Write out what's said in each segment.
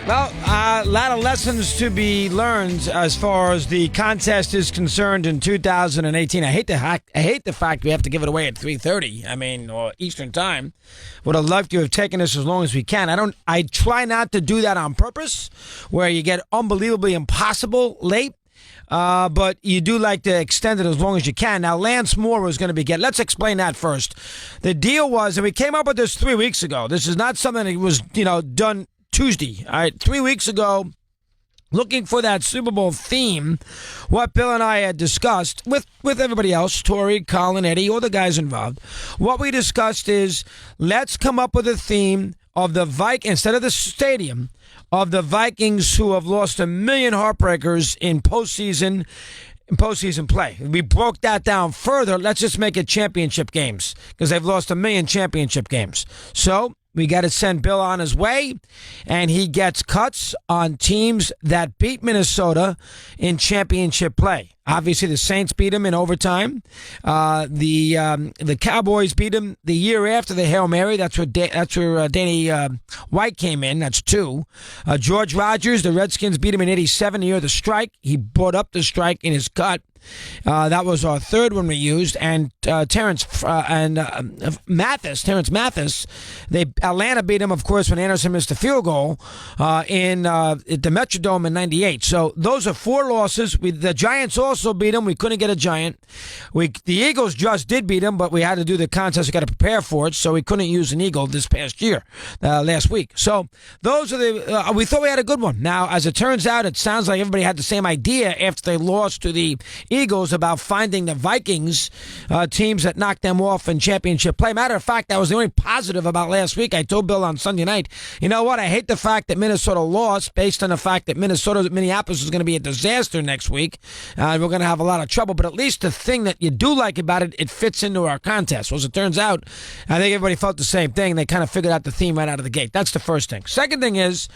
Well, a lot of lessons to be learned as far as the contest is concerned in 2018. I hate the fact we have to give it away at 3:30. Or Eastern time. Would have loved to have taken this as long as we can. I try not to do that on purpose, where you get unbelievably impossible late. But you do like to extend it as long as you can. Now, Lance Moore was going to be let's explain that first. The deal was, and we came up with this 3 weeks ago. This is not something that was, done Tuesday. All right, 3 weeks ago, looking for that Super Bowl theme, what Bill and I had discussed with everybody else, Tori, Colin, Eddie, all the guys involved, what we discussed is let's come up with a theme of the instead of the stadium, of the Vikings who have lost 1 million heartbreakers in postseason play. We broke that down further. Let's just make it championship games because they've lost 1 million championship games. So we got to send Bill on his way, and he gets cuts on teams that beat Minnesota in championship play. Obviously, the Saints beat him in overtime. The Cowboys beat him the year after the Hail Mary. That's where Danny White came in. That's 2. George Rogers, the Redskins beat him in '87, the year of the strike. He brought up the strike in his cut. That was our third one we used, and Terrence Mathis. Atlanta beat him, of course, when Anderson missed a field goal at the Metrodome in '98. So those are 4 losses. The Giants also beat him. We couldn't get a Giant. The Eagles just did beat him, but we had to do the contest. We got to prepare for it, so we couldn't use an Eagle this past year, last week. So those are we thought we had a good one. Now, as it turns out, it sounds like everybody had the same idea after they lost to the Eagles about finding the Vikings teams that knocked them off in championship play. Matter of fact, that was the only positive about last week. I told Bill on Sunday night, you know what? I hate the fact that Minnesota lost based on the fact that Minneapolis is going to be a disaster next week. We're going to have a lot of trouble. But at least the thing that you do like about it, it fits into our contest. Well, as it turns out, I think everybody felt the same thing. They kind of figured out the theme right out of the gate. That's the first thing. Second thing is,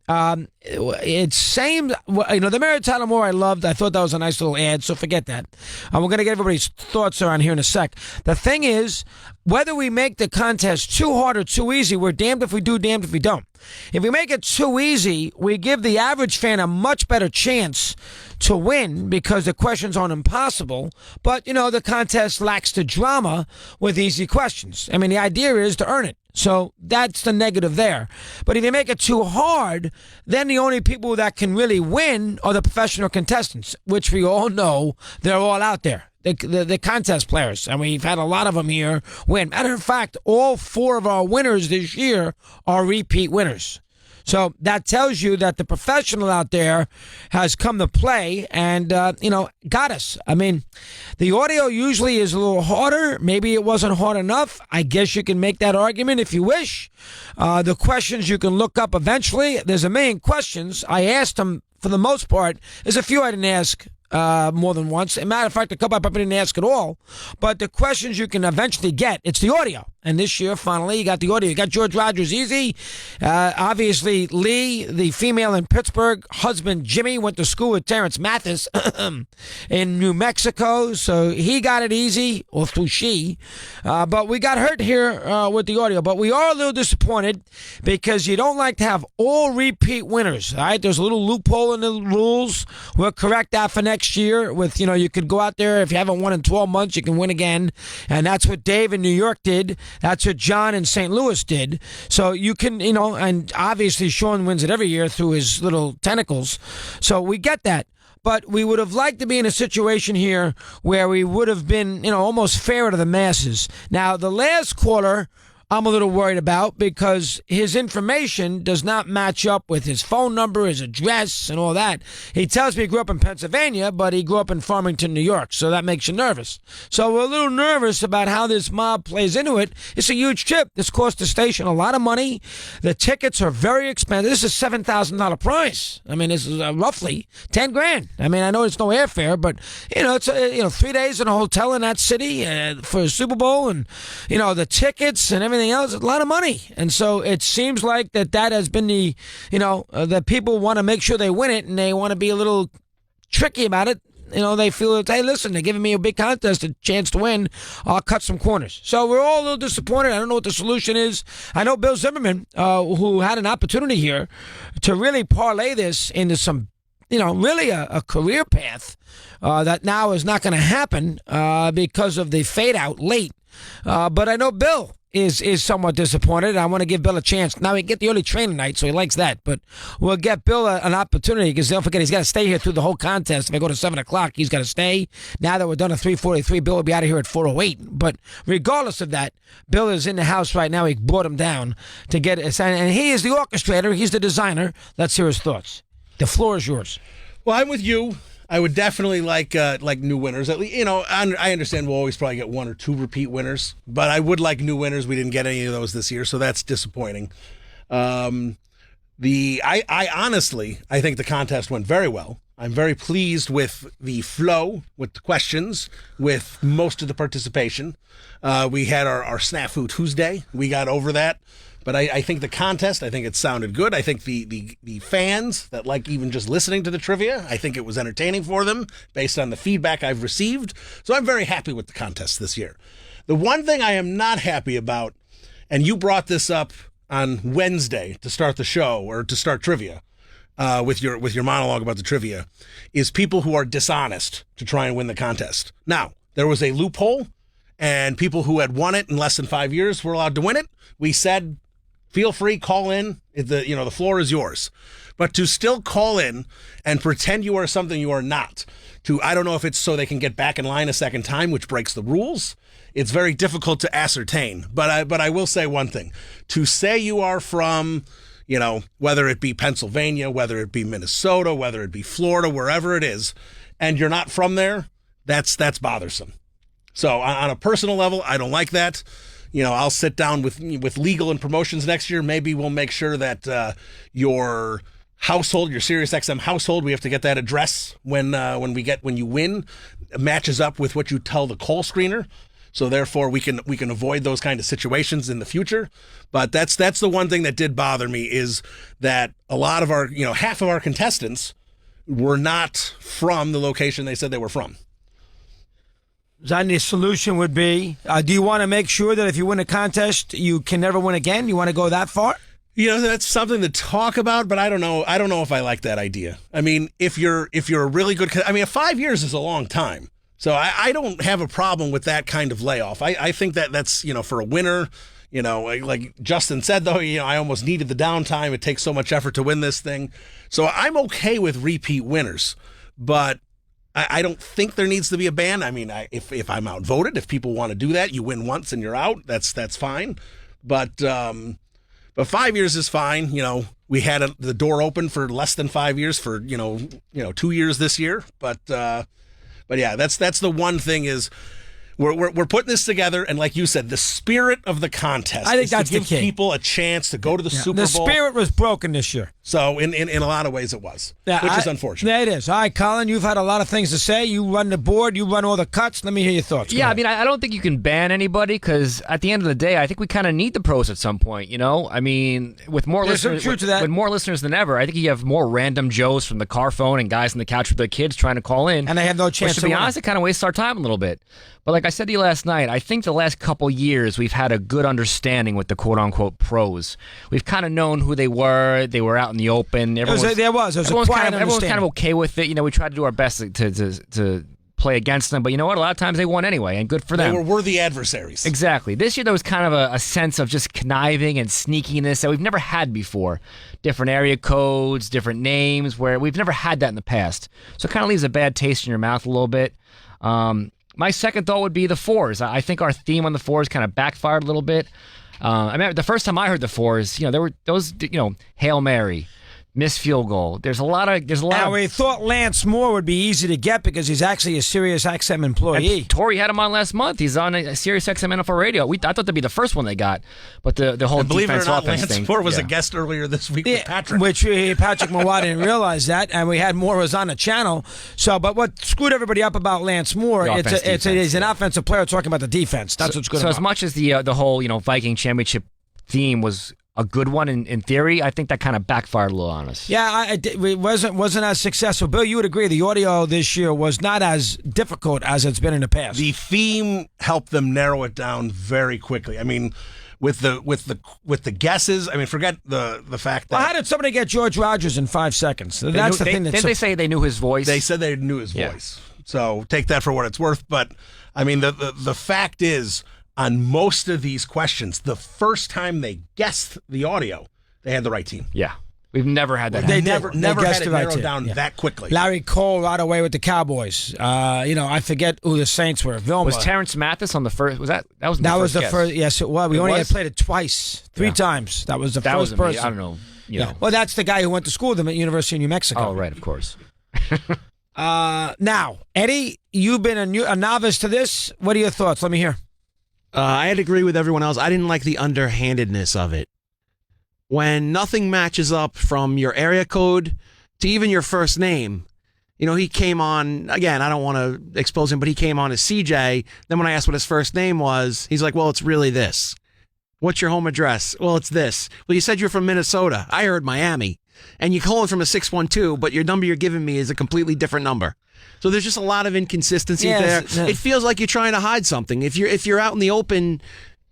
it's same, the Maritana Moore I loved. I thought that was a nice little ad, so forget that. We're going to get everybody's thoughts around here in a sec. The thing is, whether we make the contest too hard or too easy, we're damned if we do, damned if we don't. If we make it too easy, we give the average fan a much better chance to win because the questions aren't impossible, but, the contest lacks the drama with easy questions. The idea is to earn it. So that's the negative there. But if you make it too hard, then the only people that can really win are the professional contestants, which we all know they're all out there. The contest players, and we've had a lot of them here win. Matter of fact, all 4 of our winners this year are repeat winners. So that tells you that the professional out there has come to play and, got us. The audio usually is a little harder. Maybe it wasn't hard enough. I guess you can make that argument if you wish. The questions you can look up eventually. There's a million questions. I asked them for the most part. There's a few I didn't ask more than once. As a matter of fact, a couple I probably didn't ask at all. But the questions you can eventually get, it's the audio. And this year, finally, you got the audio. You got George Rogers easy. Obviously, Lee, the female in Pittsburgh, husband Jimmy, went to school with Terrence Mathis in New Mexico. So he got it easy, or through she. But we got hurt here with the audio. But we are a little disappointed because you don't like to have all repeat winners. All right, there's a little loophole in the rules. We'll correct that for next year. With you could go out there if you haven't won in 12 months, you can win again, and that's what Dave in New York did. That's what John in St. Louis did. So you can, and obviously Sean wins it every year through his little tentacles. So we get that. But we would have liked to be in a situation here where we would have been, almost fair to the masses. Now, the last caller, I'm a little worried about because his information does not match up with his phone number, his address, and all that. He tells me he grew up in Pennsylvania, but he grew up in Farmington, New York, so that makes you nervous. So we're a little nervous about how this mob plays into it. It's a huge trip. This cost the station a lot of money. The tickets are very expensive. This is a $7,000 price. This is roughly $10,000. I know it's no airfare, but it's 3 days in a hotel in that city for a Super Bowl, and the tickets and everything else, a lot of money. And so it seems like that has been that people want to make sure they win it, and they want to be a little tricky about it. they feel that, hey, listen, they're giving me a big contest, a chance to win. I'll cut some corners. So we're all a little disappointed. I don't know what the solution is. I know Bill Zimmerman, who had an opportunity here to really parlay this into some, really a career path that now is not going to happen because of the fade out late. But I know Bill is somewhat disappointed. I want to give Bill a chance. Now, we get the early train tonight, so he likes that. But we'll get Bill an opportunity because don't forget, he's got to stay here through the whole contest. If I go to 7 o'clock, he's got to stay. Now that we're done at 3:43, Bill will be out of here at 4:08. But regardless of that, Bill is in the house right now. He brought him down to get it. And he is the orchestrator. He's the designer. Let's hear his thoughts. The floor is yours. Well, I'm with you. I would definitely like new winners. At least, I understand we'll always probably get 1 or 2 repeat winners, but I would like new winners. We didn't get any of those this year, so that's disappointing. I honestly think the contest went very well. I'm very pleased with the flow, with the questions, with most of the participation. We had our Snafu Tuesday. We got over that. But I think the contest, I think it sounded good. I think the fans that like even just listening to the trivia, I think it was entertaining for them based on the feedback I've received. So I'm very happy with the contest this year. The one thing I am not happy about, and you brought this up on Wednesday to start the show or to start trivia with your monologue about the trivia, is people who are dishonest to try and win the contest. Now, there was a loophole, and people who had won it in less than 5 years were allowed to win it. We said, feel free, call in. The floor is yours. But to still call in and pretend you are something you are not, I don't know if it's so they can get back in line a second time, which breaks the rules. It's very difficult to ascertain. But I will say one thing. To say you are from, whether it be Pennsylvania, whether it be Minnesota, whether it be Florida, wherever it is, and you're not from there, that's bothersome. So on a personal level, I don't like that. I'll sit down with legal and promotions next year. Maybe we'll make sure that your household, your SiriusXM household, we have to get that address when you win, matches up with what you tell the call screener. So therefore, we can avoid those kind of situations in the future. But that's the one thing that did bother me, is that a lot of our, half of our contestants were not from the location they said they were from. Then the solution would be, do you want to make sure that if you win a contest, you can never win again? You want to go that far? That's something to talk about, but I don't know. I don't know if I like that idea. I mean, if you're a really good, 5 years is a long time. So I don't have a problem with that kind of layoff. I think that's, for a winner, like Justin said, though, I almost needed the downtime. It takes so much effort to win this thing. So I'm okay with repeat winners, but I don't think there needs to be a ban. I mean, if I'm outvoted, if people want to do that, you win once and you're out. That's fine. But 5 years is fine. We had the door open for less than 5 years for 2 years this year. But yeah, that's the one thing is we're putting this together, and like you said, the spirit of the contest. I think that's to give the key. People a chance to go to the Super Bowl. The spirit was broken this year. So in a lot of ways it was, which is unfortunate. Yeah, it is. All right, Colin, you've had a lot of things to say. You run the board. You run all the cuts. Let me hear your thoughts. Yeah, I don't think you can ban anybody, because at the end of the day, I think we kind of need the pros at some point. With more listeners, some truth to that. With more listeners than ever, I think you have more random Joes from the car phone and guys on the couch with their kids trying to call in, and they have no chance. Which, to be honest, it kind of wastes our time a little bit. But like I said to you last night, I think the last couple years we've had a good understanding with the quote-unquote pros. We've kind of known who they were. They were out in the open. Everyone's kind of okay with it. We tried to do our best to play against them, but you know what? A lot of times they won anyway, and good for them. They were worthy adversaries. Exactly. This year there was kind of a sense of just conniving and sneakiness that we've never had before. Different area codes, different names, where we've never had that in the past. So it kind of leaves a bad taste in your mouth a little bit. My second thought would be the fours. I think our theme on the fours kind of backfired a little bit. The first time I heard the fours, there were those, Hail Mary, missed field goal. There's a lot of. Now, we thought Lance Moore would be easy to get because he's actually a SiriusXM employee. And Tori had him on last month. He's on a SiriusXM NFL radio. I thought that'd be the first one they got, but the whole believe defense it or not, offense Lance thing. Moore was a guest earlier this week with Patrick, which Patrick Mawad didn't realize that, and we had Moore was on the channel. So, but what screwed everybody up about Lance Moore? It's an offensive player talking about the defense. That's what's good. So as much as the whole Viking championship theme was a good one in theory, I think that kind of backfired a little on us. Yeah, it wasn't as successful. Bill, you would agree the audio this year was not as difficult as it's been in the past. The theme helped them narrow it down very quickly. I mean, with the guesses, I mean, forget the fact that. Well, how did somebody get George Rogers in 5 seconds? That's the thing. Didn't they say they knew his voice? They said they knew his voice. So take that for what it's worth. But I mean, the fact is, on most of these questions, the first time they guessed the audio, they had the right team. Yeah. We've never had that. They never had it narrowed down that quickly. Larry Cole right away with the Cowboys. I forget who the Saints were. Vilma. Was Terrence Mathis on the first? That was the first? Yes, it was. We only had played it three times. That was the first person. I don't know. Well, that's the guy who went to school with them at University of New Mexico. Oh, right, of course. Now, Eddie, you've been a novice to this. What are your thoughts? Let me hear. I had to agree with everyone else. I didn't like the underhandedness of it. When nothing matches up from your area code to even your first name, he came on, again, I don't want to expose him, but he came on as CJ. Then when I asked what his first name was, he's like, well, it's really this. What's your home address? Well, it's this. Well, you said you're from Minnesota. I heard Miami. And you're calling from a 612, but your number you're giving me is a completely different number. So there's just a lot of inconsistency there. It feels like you're trying to hide something. If you're out in the open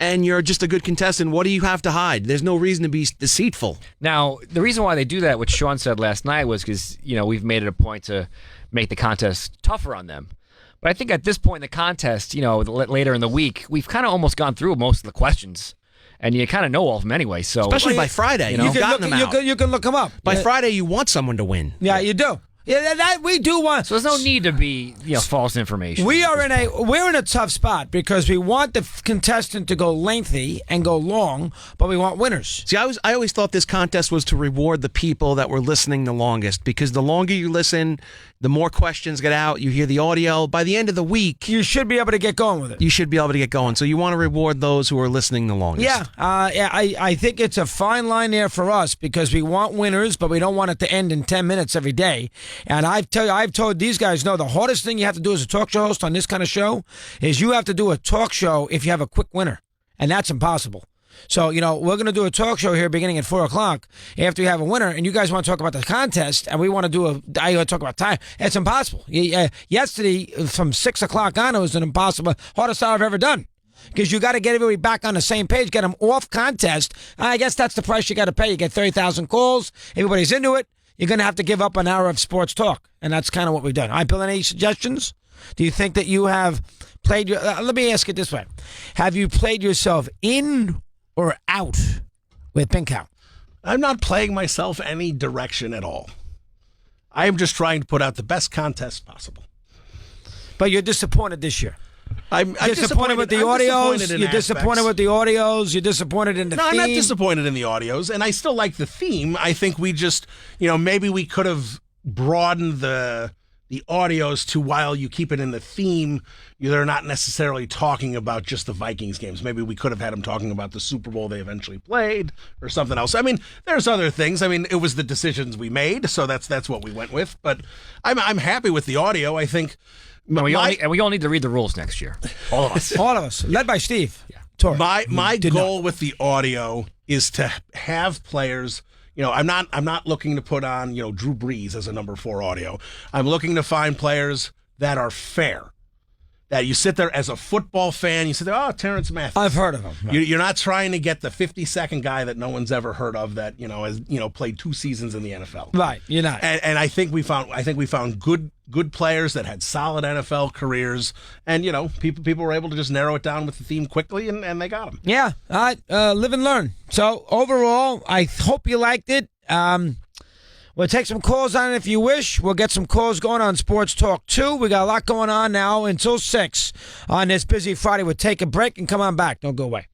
and you're just a good contestant, what do you have to hide? There's no reason to be deceitful. Now, the reason why they do that, what Sean said last night, was because we've made it a point to make the contest tougher on them. But I think at this point in the contest, later in the week, we've kind of almost gone through most of the questions. And you kind of know all of them anyway. So especially by Friday, you've gotten them out. You can look them up. By Friday, you want someone to win. Yeah, you do. Yeah, that we do want. So there's no need to be false information. We're in a tough spot because we want the contestant to go lengthy and go long, but we want winners. See, I always thought this contest was to reward the people that were listening the longest, because the longer you listen, the more questions get out. You hear the audio. By the end of the week, you should be able to get going with it. You should be able to get going. So you want to reward those who are listening the longest. Yeah, I think it's a fine line there for us because we want winners, but we don't want it to end in 10 minutes every day. And I've told these guys, no, the hardest thing you have to do as a talk show host on this kind of show is you have to do a talk show if you have a quick winner. And that's impossible. So, we're going to do a talk show here beginning at 4 o'clock after we have a winner, and you guys want to talk about the contest, and we want to talk about time. It's impossible. Yesterday, from 6 o'clock on, it was an impossible, hardest hour I've ever done. Because you got to get everybody back on the same page, get them off contest. I guess that's the price you got to pay. You get 30,000 calls, everybody's into it. You're going to have to give up an hour of sports talk, and that's kind of what we've done. All right, Bill, any suggestions? Do you think that you have played your... let me ask it this way. Have you played yourself in or out with Pink Cow? I'm not playing myself any direction at all. I am just trying to put out the best contest possible. But you're disappointed this year. I'm disappointed with the audios. You're disappointed with the audios. You're disappointed in the theme. No, I'm not disappointed in the audios, and I still like the theme. I think we just, maybe we could have broadened the audios to, while you keep it in the theme, they're not necessarily talking about just the Vikings games. Maybe we could have had them talking about the Super Bowl they eventually played or something else. I mean, there's other things. I mean, it was the decisions we made, so that's what we went with. But I'm happy with the audio. I think. And we all need to read the rules next year. All of us. All of us. Led by Steve. Yeah. My goal with the audio is to have players. I'm not looking to put on, Drew Brees as a number 4 audio. I'm looking to find players that are fair. That you sit there as a football fan, you sit there, Terrence Mathis. I've heard of him. Right. You're not trying to get the 50-second guy that no one's ever heard of that, has, played 2 seasons in the NFL. Right, you're not. And I think we found good players that had solid NFL careers, and people were able to just narrow it down with the theme quickly, and they got them. Yeah, all right, live and learn. So overall, I hope you liked it. We'll take some calls on it if you wish. We'll get some calls going on Sports Talk 2. We got a lot going on now until 6 on this busy Friday. We'll take a break and come on back. Don't go away.